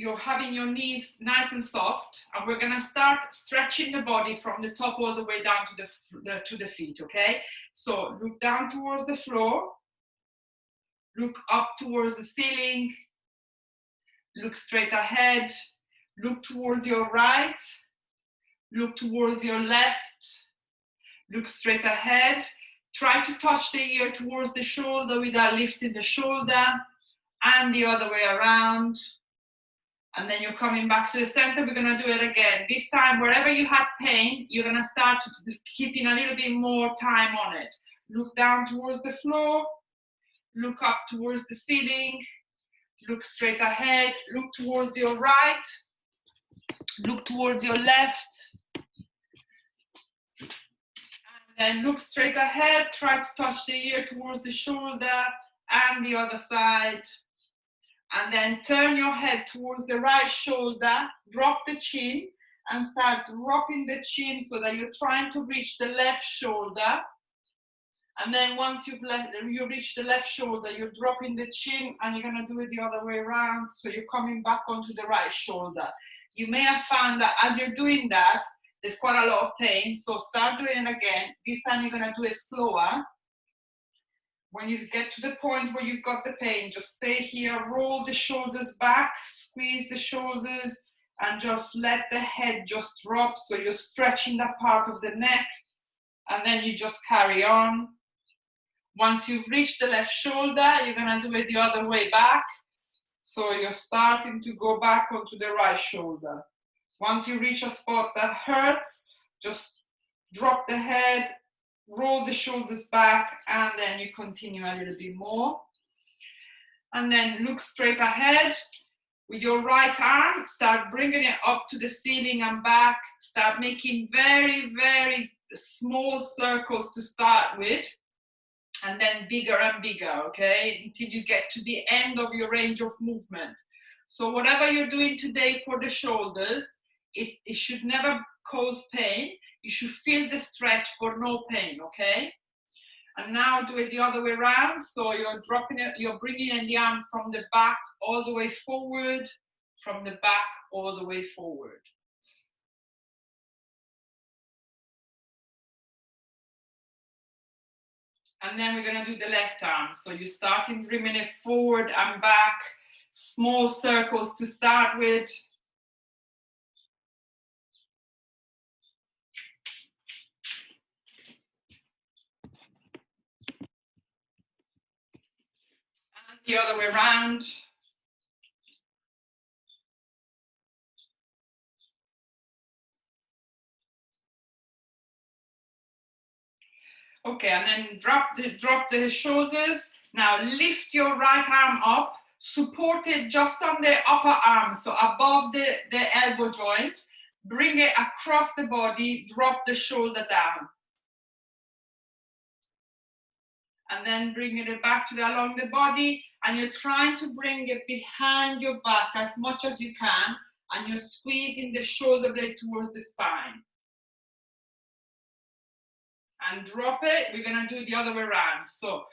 you're having your knees nice and soft, and we're gonna start stretching the body from the top all the way down to the feet, okay? So look down towards the floor, look up towards the ceiling, look straight ahead, look towards your right, look towards your left, look straight ahead. Try to touch the ear towards the shoulder without lifting the shoulder, and the other way around. And then you're coming back to the center. We're gonna do it again. This time, wherever you have pain, you're gonna start keeping a little bit more time on it. Look down towards the floor, look up towards the ceiling, look straight ahead, look towards your right, look towards your left, and then look straight ahead, try to touch the ear towards the shoulder and the other side. And then turn your head towards the right shoulder, drop the chin, and start dropping the chin so that you're trying to reach the left shoulder. And then once you reach the left shoulder, you're dropping the chin, and you're gonna do it the other way around, so you're coming back onto the right shoulder. You may have found that as you're doing that, there's quite a lot of pain, so start doing it again. This time you're gonna do it slower. When you get to the point where you've got the pain, just stay here, roll the shoulders back, squeeze the shoulders, and just let the head just drop, so you're stretching that part of the neck, and then you just carry on. Once you've reached the left shoulder, you're gonna do it the other way back, so you're starting to go back onto the right shoulder. Once you reach a spot that hurts, just drop the head, roll the shoulders back, and then you continue a little bit more. And then look straight ahead. With your right arm, start bringing it up to the ceiling and back. Start making very, very small circles to start with, and then bigger and bigger, okay? Until you get to the end of your range of movement. So whatever you're doing today for the shoulders, it should never cause pain. You should feel the stretch but no pain, okay? And now do it the other way around. So you're dropping it, you're bringing in the arm from the back all the way forward, from the back all the way forward. And then we're gonna do the left arm. So you're starting bringing it forward and back, small circles to start with. The other way around. Okay, and then drop the shoulders. Now lift your right arm up, support it just on the upper arm, so above the elbow joint. Bring it across the body, drop the shoulder down. And then bringing it back along the body, and you're trying to bring it behind your back as much as you can, and you're squeezing the shoulder blade towards the spine. And drop it. We're gonna do the other way around. So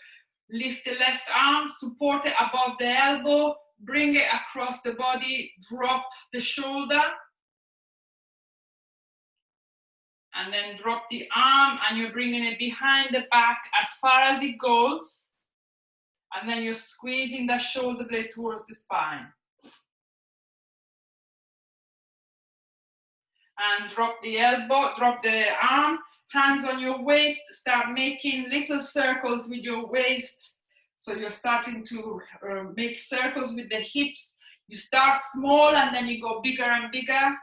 lift the left arm, support it above the elbow, bring it across the body, drop the shoulder, and then drop the arm, and you're bringing it behind the back as far as it goes, and then you're squeezing the shoulder blade towards the spine. And drop the elbow, drop the arm, hands on your waist, start making little circles with your waist. So you're starting to make circles with the hips. You start small and then you go bigger and bigger.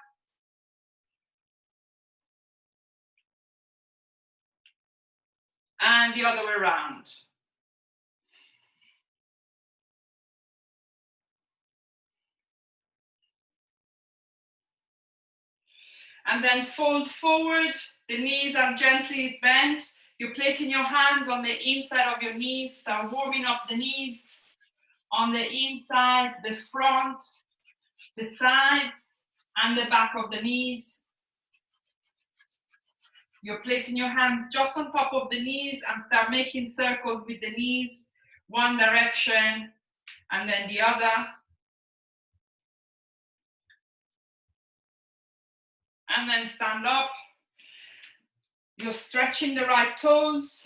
And the other way around. And then fold forward, the knees are gently bent. You're placing your hands on the inside of your knees, start warming up the knees on the inside, the front, the sides, and the back of the knees. You're placing your hands just on top of the knees and start making circles with the knees, one direction and then the other. And then stand up. You're stretching the right toes.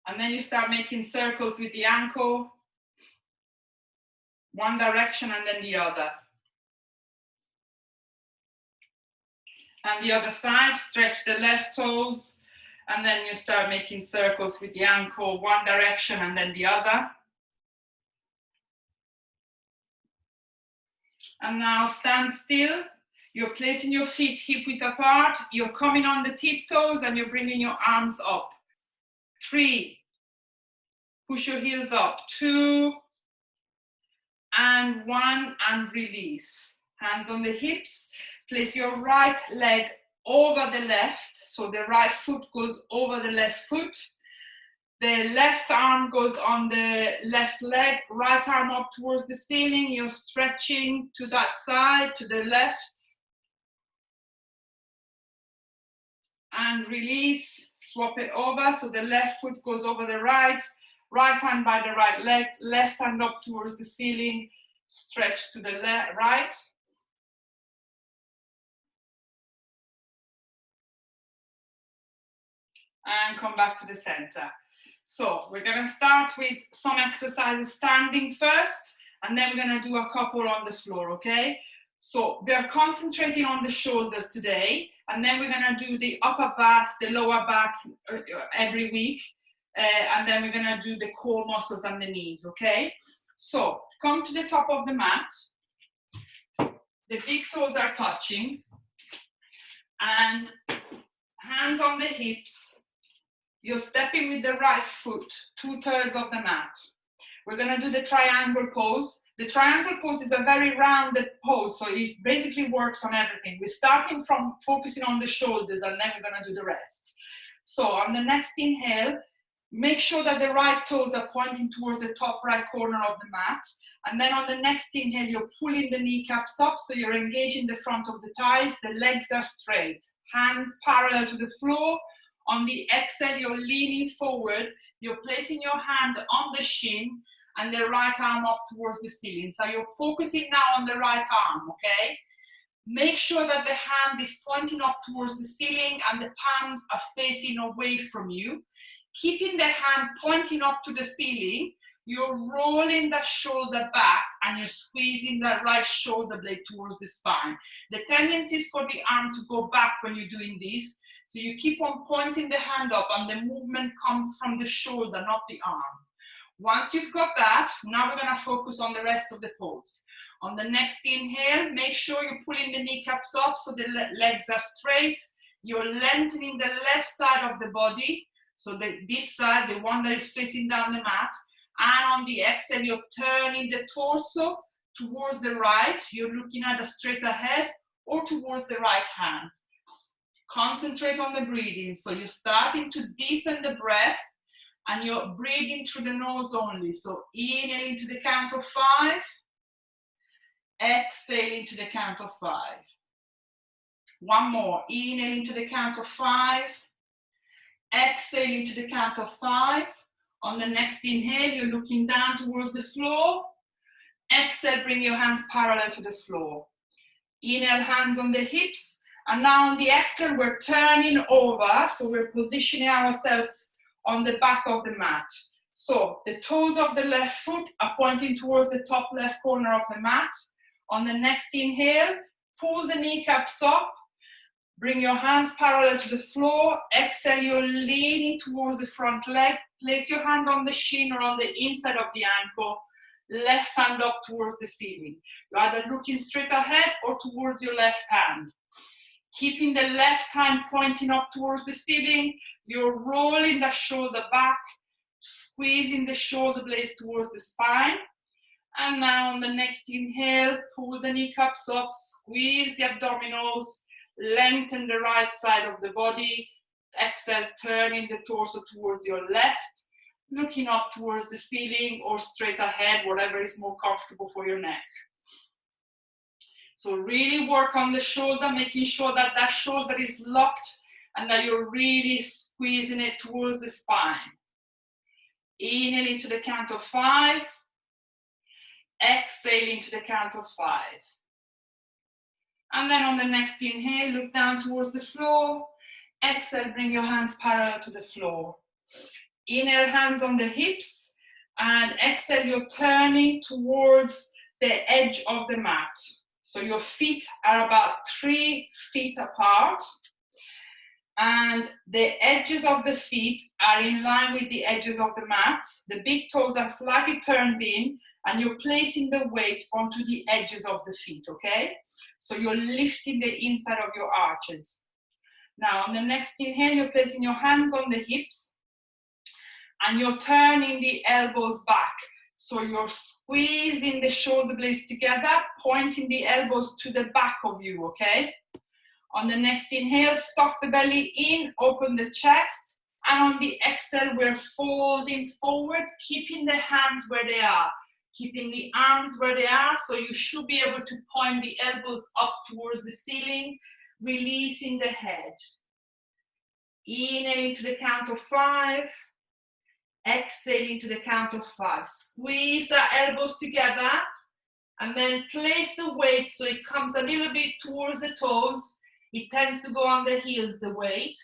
And then you start making circles with the ankle. One direction and then the other. And the other side, stretch the left toes. And then you start making circles with the ankle, one direction and then the other. And now stand still. You're placing your feet hip width apart. You're coming on the tiptoes and you're bringing your arms up. 3. Push your heels up. 2. And 1 and release. Hands on the hips. Place your right leg over the left. So the right foot goes over the left foot. The left arm goes on the left leg, right arm up towards the ceiling. You're stretching to that side, to the left. And release, swap it over. So the left foot goes over the right, right hand by the right leg, left hand up towards the ceiling, stretch to the right. And come back to the center. So we're going to start with some exercises standing first, and then we're going to do a couple on the floor, okay? So we're concentrating on the shoulders today, and then we're going to do the upper back, the lower back every week, and then we're going to do the core muscles and the knees, okay? So come to the top of the mat. The big toes are touching, and hands on the hips. You're stepping with the right foot, 2/3 of the mat. We're going to do the triangle pose. The triangle pose is a very rounded pose, so it basically works on everything. We're starting from focusing on the shoulders, and then we're going to do the rest. So on the next inhale, make sure that the right toes are pointing towards the top right corner of the mat. And then on the next inhale, you're pulling the kneecaps up, so you're engaging the front of the thighs. The legs are straight, hands parallel to the floor. On the exhale, you're leaning forward, you're placing your hand on the shin and the right arm up towards the ceiling. So you're focusing now on the right arm, okay? Make sure that the hand is pointing up towards the ceiling and the palms are facing away from you. Keeping the hand pointing up to the ceiling, you're rolling the shoulder back and you're squeezing that right shoulder blade towards the spine. The tendency is for the arm to go back when you're doing this. So you keep on pointing the hand up and the movement comes from the shoulder, not the arm. Once you've got that, now we're going to focus on the rest of the pose. On the next inhale, make sure you're pulling the kneecaps up so the legs are straight. You're lengthening the left side of the body. So this side, the one that is facing down the mat. And on the exhale, you're turning the torso towards the right. You're looking at a straight ahead or towards the right hand. Concentrate on the breathing. So you're starting to deepen the breath and you're breathing through the nose only. So inhaling to the count of 5. Exhaling to the count of 5. One more. Inhaling to the count of 5. Exhaling to the count of 5. On the next inhale, you're looking down towards the floor. Exhale, bring your hands parallel to the floor. Inhale, hands on the hips. And now on the exhale, we're turning over. So we're positioning ourselves on the back of the mat. So the toes of the left foot are pointing towards the top left corner of the mat. On the next inhale, pull the kneecaps up. Bring your hands parallel to the floor. Exhale, you're leaning towards the front leg. Place your hand on the shin or on the inside of the ankle. Left hand up towards the ceiling. You're either looking straight ahead or towards your left hand. Keeping the left hand pointing up towards the ceiling, you're rolling the shoulder back, squeezing the shoulder blades towards the spine. And now on the next inhale, pull the kneecaps up, squeeze the abdominals, lengthen the right side of the body. Exhale, turning the torso towards your left, looking up towards the ceiling or straight ahead, whatever is more comfortable for your neck. So really work on the shoulder, making sure that that shoulder is locked and that you're really squeezing it towards the spine. Inhaling to the count of 5. Exhaling to the count of 5. And then on the next inhale, look down towards the floor. Exhale, bring your hands parallel to the floor. Inhale, hands on the hips. And exhale, you're turning towards the edge of the mat. So your feet are about 3 feet apart. And the edges of the feet are in line with the edges of the mat. The big toes are slightly turned in, and you're placing the weight onto the edges of the feet, okay? So you're lifting the inside of your arches. Now, on the next inhale, you're placing your hands on the hips, and you're turning the elbows back. So you're squeezing the shoulder blades together, pointing the elbows to the back of you, okay? On the next inhale, suck the belly in, open the chest. And on the exhale, we're folding forward, keeping the hands where they are, keeping the arms where they are. So you should be able to point the elbows up towards the ceiling, releasing the head. Inhaling to the count of 5. Exhaling to the count of 5. Squeeze the elbows together. And then place the weight so it comes a little bit towards the toes. It tends to go on the heels, the weight.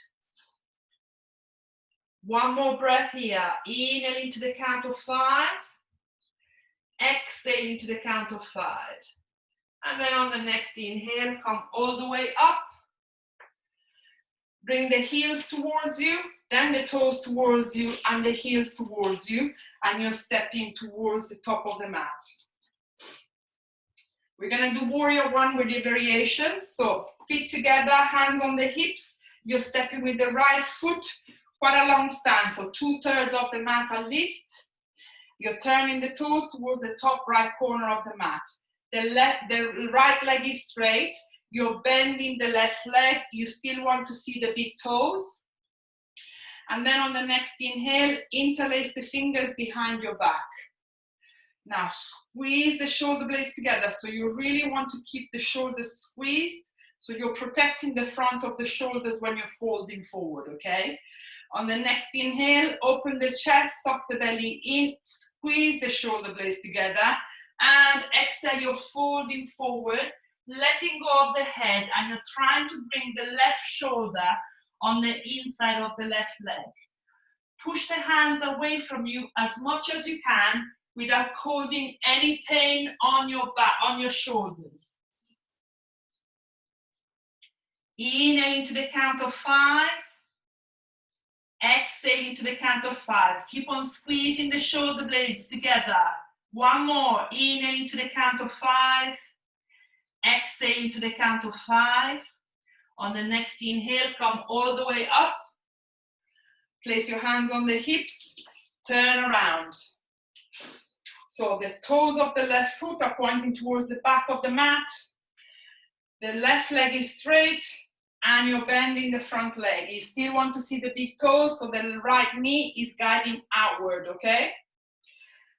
One more breath here. Inhaling to the count of 5. Exhaling to the count of 5. And then on the next inhale, come all the way up. Bring the heels towards you, then the toes towards you, and the heels towards you. And you're stepping towards the top of the mat. We're going to do warrior 1 with the variation. So feet together, hands on the hips. You're stepping with the right foot, quite a long stance. So 2/3 of the mat at least. You're turning the toes towards the top right corner of the mat. The right leg is straight. You're bending the left leg. You still want to see the big toes. And then on the next inhale, interlace the fingers behind your back. Now squeeze the shoulder blades together. So you really want to keep the shoulders squeezed. So you're protecting the front of the shoulders when you're folding forward, okay? On the next inhale, open the chest, suck the belly in, squeeze the shoulder blades together. And exhale, you're folding forward, letting go of the head, and you're trying to bring the left shoulder on the inside of the left leg. Push the hands away from you as much as you can, without causing any pain on your back, on your shoulders. Inhaling to the count of 5. Exhaling to the count of 5. Keep on squeezing the shoulder blades together. One more. Inhaling to the count of 5. Exhaling to the count of 5. On the next inhale, come all the way up. Place your hands on the hips. Turn around. So the toes of the left foot are pointing towards the back of the mat. The left leg is straight and you're bending the front leg. You still want to see the big toes, so the right knee is guiding outward, okay?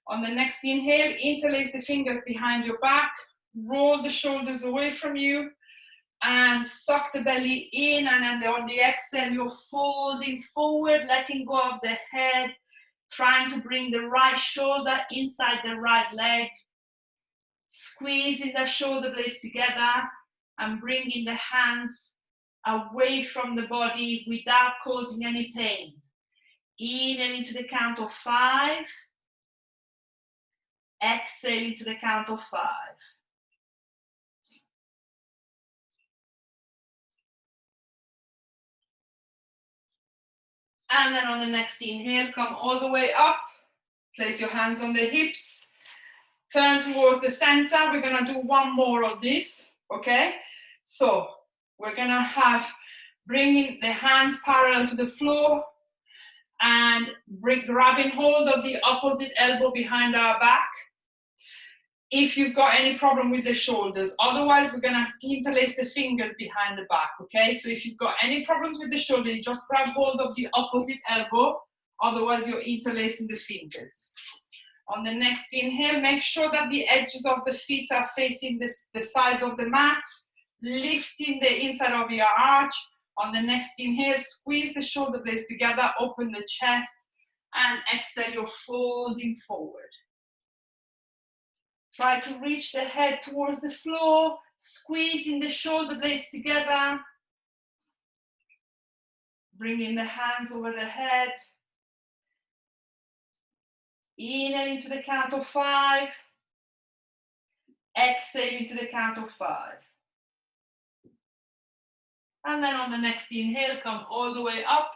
On the next inhale, interlace the fingers behind your back. Roll the shoulders away from you and suck the belly in, and then on the exhale, you're folding forward, letting go of the head, trying to bring the right shoulder inside the right leg, squeezing the shoulder blades together and bringing the hands away from the body without causing any pain. Inhaling to the count of 5. Exhaling to the count of 5. And then on the next inhale, come all the way up. Place your hands on the hips. Turn towards the center. We're going to do one more of this, okay? So we're going to have bringing the hands parallel to the floor and grabbing hold of the opposite elbow behind our back. If you've got any problem with the shoulders, otherwise we're going to interlace the fingers behind the back, okay? So if you've got any problems with the shoulder, you just grab hold of the opposite elbow, otherwise you're interlacing the fingers. On the next inhale, make sure that the edges of the feet are facing the sides of the mat, lifting the inside of your arch. On the next inhale, squeeze the shoulder blades together, open the chest, and exhale, you're folding forward. Try to reach the head towards the floor, squeezing the shoulder blades together. Bringing the hands over the head. Inhale into the count of 5. Exhale into the count of 5. And then on the next inhale, come all the way up.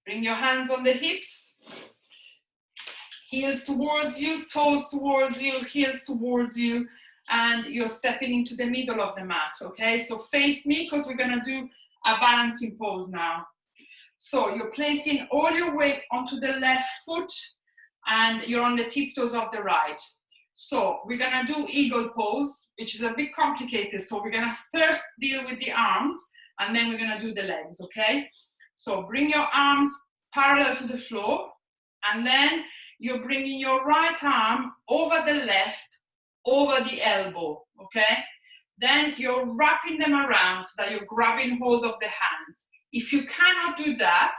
Bring your hands on the hips. Heels towards you, toes towards you, heels towards you. And you're stepping into the middle of the mat, okay? So face me, because we're gonna do a balancing pose now. So you're placing all your weight onto the left foot and you're on the tiptoes of the right. So we're gonna do eagle pose, which is a bit complicated. So we're gonna first deal with the arms and then we're gonna do the legs, okay? So bring your arms parallel to the floor and then you're bringing your right arm over the left, over the elbow, okay? Then you're wrapping them around so that you're grabbing hold of the hands. If you cannot do that,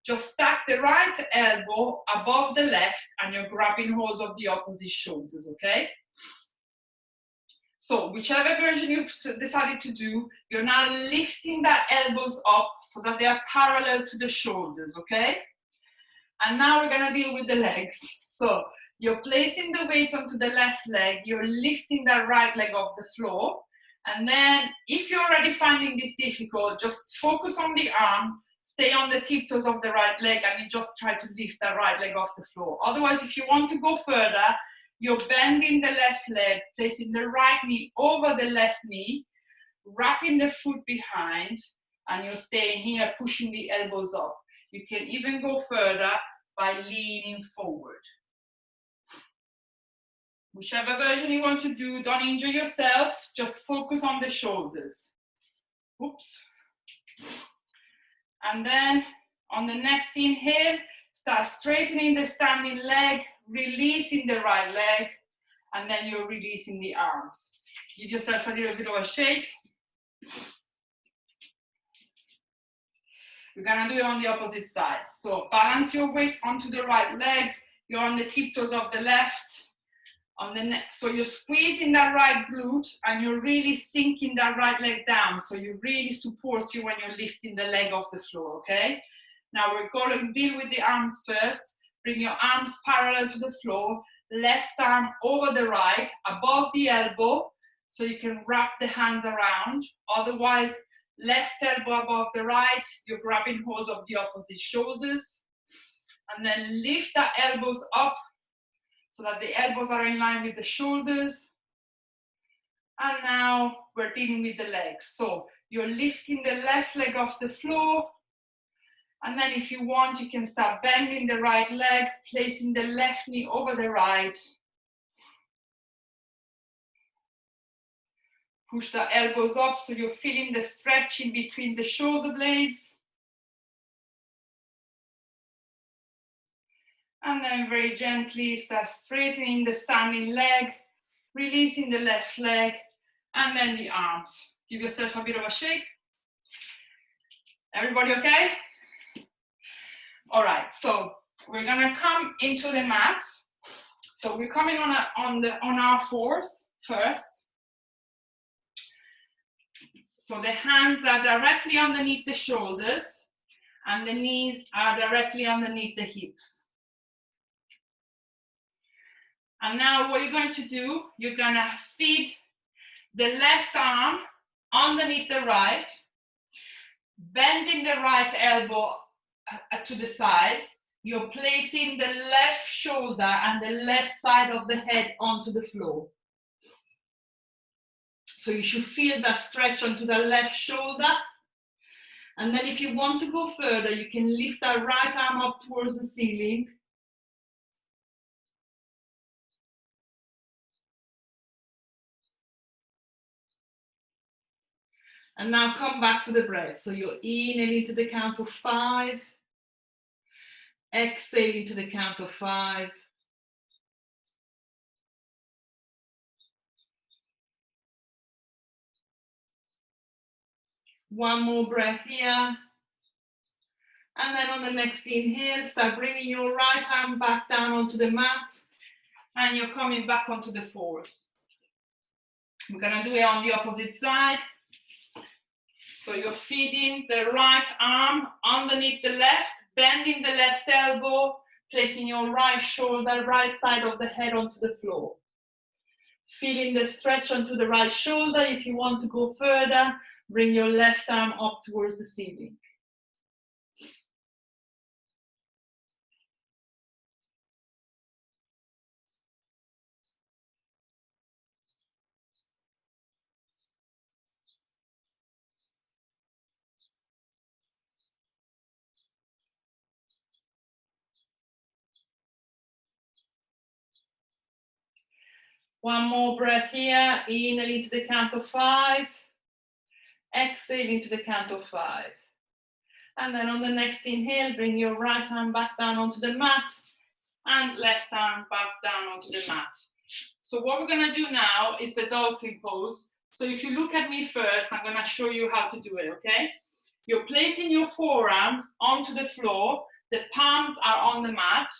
just stack the right elbow above the left and you're grabbing hold of the opposite shoulders, okay? So whichever version you've decided to do, you're now lifting the elbows up so that they are parallel to the shoulders, okay? And now we're gonna deal with the legs. So you're placing the weight onto the left leg, you're lifting that right leg off the floor. And then if you're already finding this difficult, just focus on the arms, stay on the tiptoes of the right leg and you just try to lift that right leg off the floor. Otherwise, if you want to go further, you're bending the left leg, placing the right knee over the left knee, wrapping the foot behind, and you're staying here, pushing the elbows up. You can even go further by leaning forward. Whichever version you want to do, don't injure yourself, just focus on the shoulders. Oops. And then on the next inhale, start straightening the standing leg, releasing the right leg, and then you're releasing the arms. Give yourself a little bit of a shake. We're gonna do it on the opposite side. So balance your weight onto the right leg, you're on the tiptoes of the left, on the neck. So you're squeezing that right glute and you're really sinking that right leg down. So you really support you when you're lifting the leg off the floor, okay? Now we're going to deal with the arms first. Bring your arms parallel to the floor, left arm over the right, above the elbow, so you can wrap the hands around. Otherwise, left elbow above the right, you're grabbing hold of the opposite shoulders. And then lift the elbows up so that the elbows are in line with the shoulders. And now we're dealing with the legs. So you're lifting the left leg off the floor. And then if you want, you can start bending the right leg, placing the left knee over the right. Push the elbows up so you're feeling the stretch in between the shoulder blades. And then very gently start straightening the standing leg, releasing the left leg, and then the arms. Give yourself a bit of a shake. Everybody okay? All right, so we're gonna come into the mat. So we're coming on our fours first. So the hands are directly underneath the shoulders and the knees are directly underneath the hips. And now what you're going to do, you're gonna feed the left arm underneath the right, bending the right elbow to the sides. You're placing the left shoulder and the left side of the head onto the floor. So you should feel that stretch onto the left shoulder. And then if you want to go further, you can lift that right arm up towards the ceiling. And now come back to the breath. So you're inhaling to the count of 5. Exhaling to the count of 5. One more breath here. And then on the next inhale, start bringing your right arm back down onto the mat. And you're coming back onto the fours. We're gonna do it on the opposite side. So you're feeding the right arm underneath the left, bending the left elbow, placing your right shoulder, right side of the head onto the floor. Feeling the stretch onto the right shoulder. If you want to go further, bring your left arm up towards the ceiling. One more breath here. Inhale into the count of 5. Exhale into the count of 5. And then on the next inhale, bring your right arm back down onto the mat and left arm back down onto the mat. So what we're going to do now is the dolphin pose. So if you look at me first, I'm going to show you how to do it, okay? You're placing your forearms onto the floor. The palms are on the mat.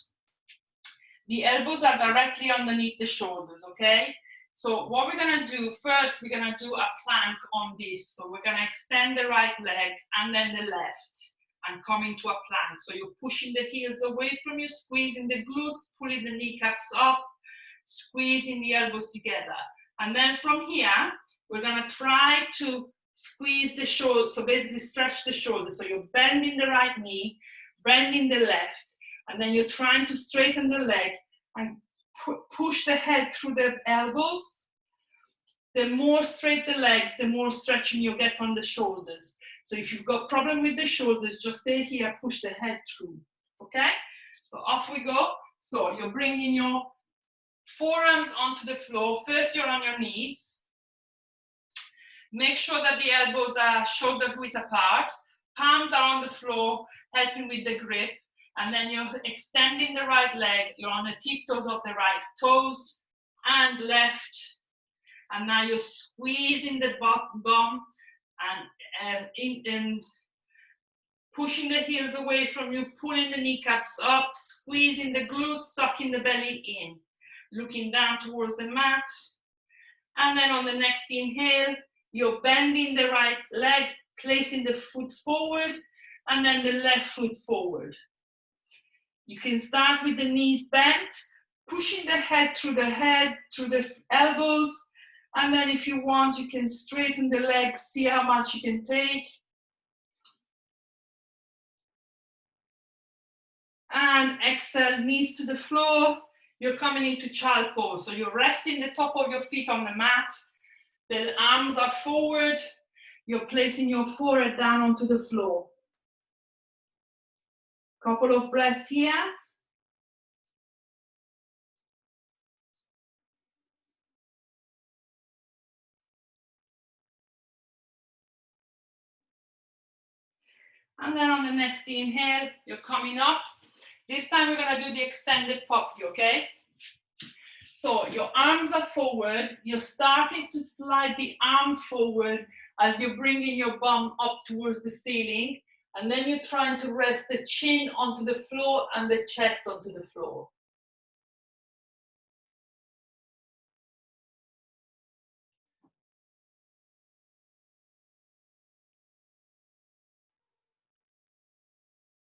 The elbows are directly underneath the shoulders, okay? So what we're gonna do first, we're gonna do a plank on this. So we're gonna extend the right leg and then the left and come into a plank. So you're pushing the heels away from you, squeezing the glutes, pulling the kneecaps up, squeezing the elbows together. And then from here, we're gonna try to squeeze the shoulder, so basically stretch the shoulder. So you're bending the right knee, bending the left, and then you're trying to straighten the leg and push the head through the elbows. The more straight the legs, the more stretching you get on the shoulders. So if you've got problem with the shoulders, just stay here, push the head through, okay? So off we go. So you're bringing your forearms onto the floor. First you're on your knees. Make sure that the elbows are shoulder width apart. Palms are on the floor, helping with the grip. And then you're extending the right leg. You're on the tiptoes of the right toes and left. And now you're squeezing the bum and pushing the heels away from you, pulling the kneecaps up, squeezing the glutes, sucking the belly in. Looking down towards the mat. And then on the next inhale, you're bending the right leg, placing the foot forward, and then the left foot forward. You can start with the knees bent, pushing the head, through the elbows, and then if you want, you can straighten the legs, see how much you can take. And exhale, knees to the floor. You're coming into child pose. So you're resting the top of your feet on the mat. The arms are forward. You're placing your forehead down onto the floor. Couple of breaths here. And then on the next inhale, you're coming up. This time we're gonna do the extended puppy, okay? So your arms are forward. You're starting to slide the arm forward as you're bringing your bum up towards the ceiling. And then you're trying to rest the chin onto the floor and the chest onto the floor.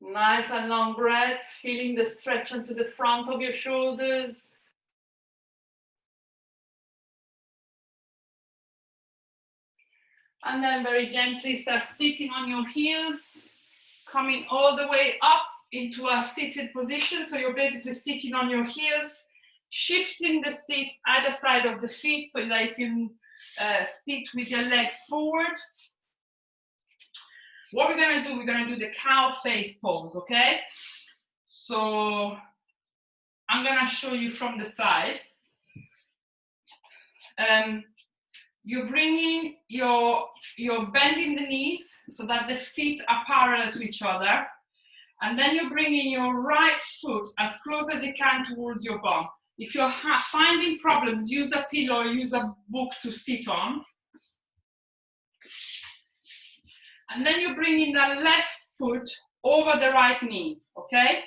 Nice and long breaths, feeling the stretch onto the front of your shoulders. And then very gently start sitting on your heels, coming all the way up into a seated position. So you're basically sitting on your heels, shifting the seat either side of the feet so that you can sit with your legs forward. What we're gonna do, we're gonna do the cow face pose, okay? So I'm gonna show you from the side. You're bringing you're bending the knees so that the feet are parallel to each other. And then you're bringing your right foot as close as you can towards your bum. If you're finding problems, use a pillow or use a book to sit on. And then you're bringing the left foot over the right knee, okay?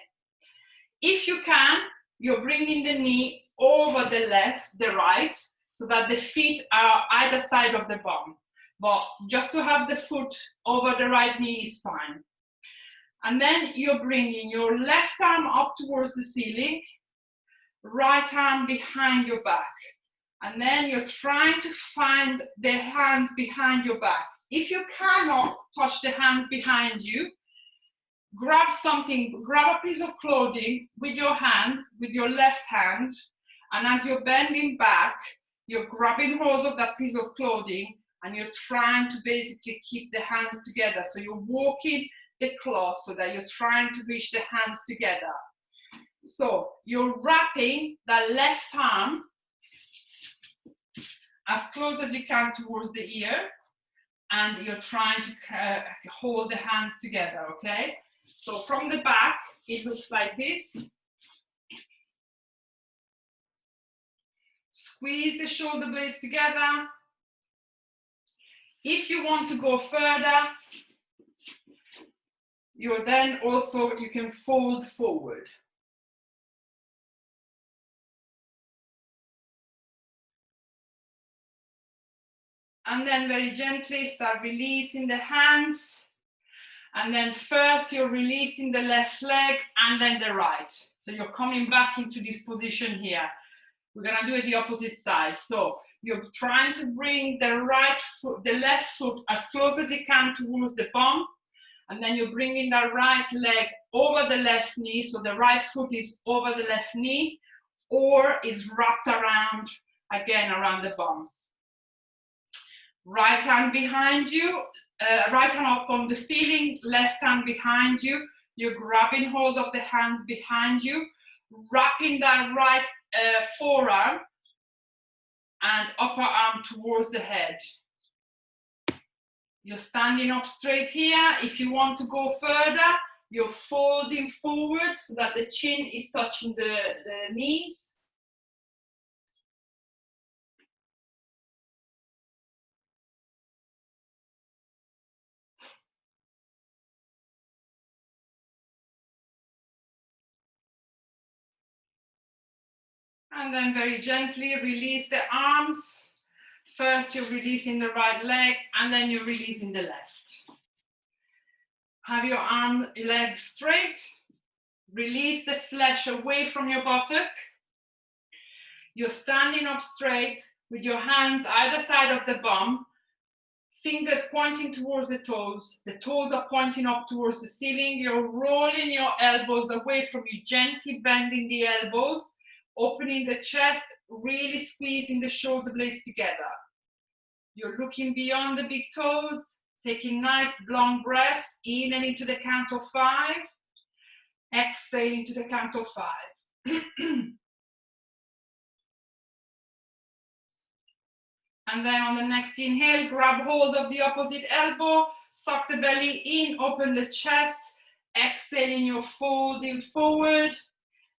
If you can, you're bringing the knee over the left, the right, so that the feet are either side of the bum. But just to have the foot over the right knee is fine. And then you're bringing your left arm up towards the ceiling, right arm behind your back. And then you're trying to find the hands behind your back. If you cannot touch the hands behind you, grab something, grab a piece of clothing with your hands, with your left hand, and as you're bending back, you're grabbing hold of that piece of clothing and you're trying to basically keep the hands together. So you're walking the cloth so that you're trying to reach the hands together. So you're wrapping the left arm as close as you can towards the ear, and you're trying to hold the hands together, okay? So from the back, it looks like this. Squeeze the shoulder blades together. If you want to go further, you can fold forward. And then very gently start releasing the hands. And then first you're releasing the left leg and then the right. So you're coming back into this position here. We're gonna do it the opposite side. So you're trying to bring the left foot as close as you can towards the bum. And then you're bringing the right leg over the left knee. So the right foot is over the left knee or is wrapped around, again, around the bum. Right hand behind you, right hand up on the ceiling, left hand behind you. You're grabbing hold of the hands behind you, wrapping that right forearm and upper arm towards the head. You're standing up straight here. If you want to go further, you're folding forward so that the chin is touching the knees. And then very gently release the arms. First, you're releasing the right leg, and then you're releasing the left. Have your legs straight. Release the flesh away from your buttock. You're standing up straight with your hands either side of the bum, fingers pointing towards the toes. The toes are pointing up towards the ceiling. You're rolling your elbows away from you, gently bending the elbows, opening the chest, really squeezing the shoulder blades together. You're looking beyond the big toes, taking nice long breaths, in and into the count of 5. Exhaling to the count of 5. And then on the next inhale, grab hold of the opposite elbow, suck the belly in, open the chest, exhaling, you're folding forward,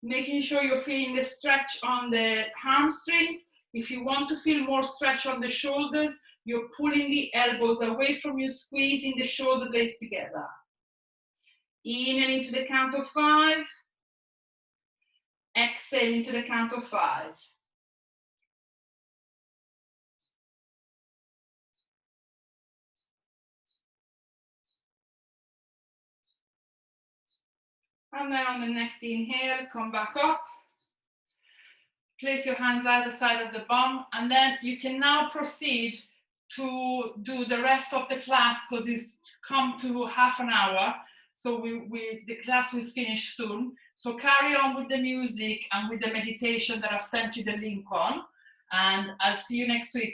making sure you're feeling the stretch on the hamstrings. If you want to feel more stretch on the shoulders, you're pulling the elbows away from you, squeezing the shoulder blades together. In and into the count of 5. Exhale into the count of 5. And then on the next inhale, come back up. Place your hands either side of the bum, and then you can now proceed to do the rest of the class because it's come to half an hour. So the class will finish soon. So carry on with the music and with the meditation that I've sent you the link on. And I'll see you next week.